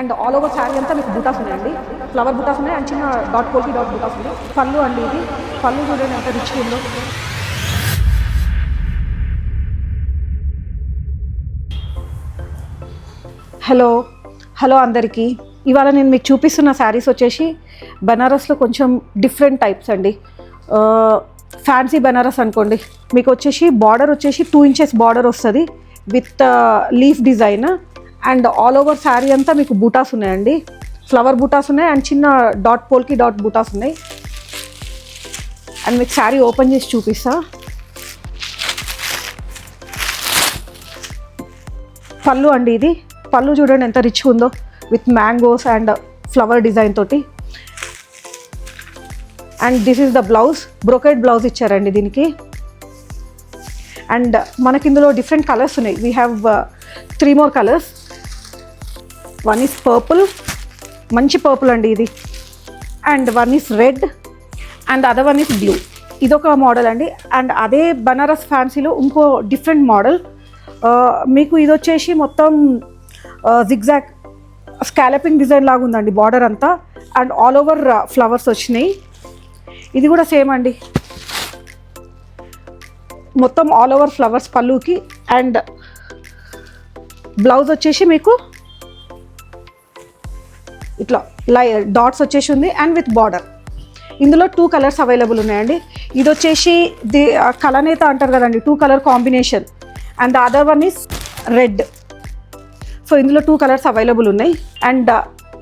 And all over sari అంతా మీకు బూటాస్ ఉన్నాయండి, ఫ్లవర్ బూటాస్ ఉన్నాయి అండ్ చిన్న డాట్ పోల్కి డాట్ బూటాస్ ఉన్నాయి. పళ్ళు అండి, ఇది పళ్ళు చూడండి ఎంత రిచ్ ఉందో. హలో అందరికీ. ఇవాళ నేను మీకు చూపిస్తున్న శారీస్ వచ్చేసి బనారస్లో కొంచెం డిఫరెంట్ టైప్స్ అండి. ఫ్యాన్సీ బనారస్ అనుకోండి, మీకు వచ్చేసి బార్డర్ వచ్చేసి 2 inches బార్డర్ వస్తుంది with leaf design and all over sari అంతా మీకు బూటాస్ ఉన్నాయండి, ఫ్లవర్ బూటాస్ ఉన్నాయి అండ్ చిన్న డాట్ పోల్కి డాట్ బూటాస్ ఉన్నాయి. అండ్ మీకు శారీ ఓపెన్ చేసి చూపిస్తా. పళ్ళు అండి, ఇది పళ్ళు చూడండి ఎంత రిచ్ ఉందో with mangoes and flower design తోటి. And this is the blouse, brocade blouse ఇచ్చారండి దీనికి. అండ్ మనకి ఇందులో డిఫరెంట్ కలర్స్ ఉన్నాయి. We have 3 more colours. One is purple, మంచి పర్పుల్ అండి ఇది, and one is red and other one is blue. ఇదొక మోడల్ అండి. అండ్ అదే బనారస్ ఫ్యాన్సీలో ఇంకో డిఫరెంట్ మోడల్ మీకు ఇది వచ్చేసి మొత్తం జిగ్జాగ్ స్కాలపింగ్ డిజైన్ లాగా ఉందండి బార్డర్ అంతా అండ్ ఆల్ ఓవర్ ఫ్లవర్స్ వచ్చినాయి. ఇది కూడా సేమ్ అండి, మొత్తం ఆల్ ఓవర్ ఫ్లవర్స్ పళ్ళుకి. అండ్ బ్లౌజ్ వచ్చేసి మీకు ఇట్లా డాట్స్ వచ్చేసి ఉంది అండ్ విత్ బార్డర్. ఇందులో 2 కలర్స్ అవైలబుల్ ఉన్నాయండి. ఇది వచ్చేసి కలనేత అంటారు కదండి, 2 colour combination and the other one is red. So ఇందులో 2 కలర్స్ అవైలబుల్ ఉన్నాయి. అండ్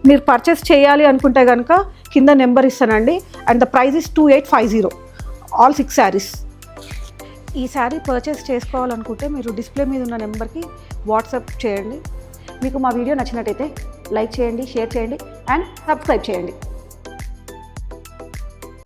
మీరు పర్చేస్ చేయాలి అనుకుంటే కనుక కింద నెంబర్ ఇస్తానండి. And the price is 2850 all 6 saris. ఈ శారీ పర్చేస్ చేసుకోవాలనుకుంటే మీరు డిస్ప్లే మీద ఉన్న నెంబర్కి వాట్సాప్ చేయండి. మీకు మా వీడియో నచ్చినట్టయితే లైక్ చేయండి, షేర్ చేయండి అండ్ సబ్స్క్రైబ్ చేయండి.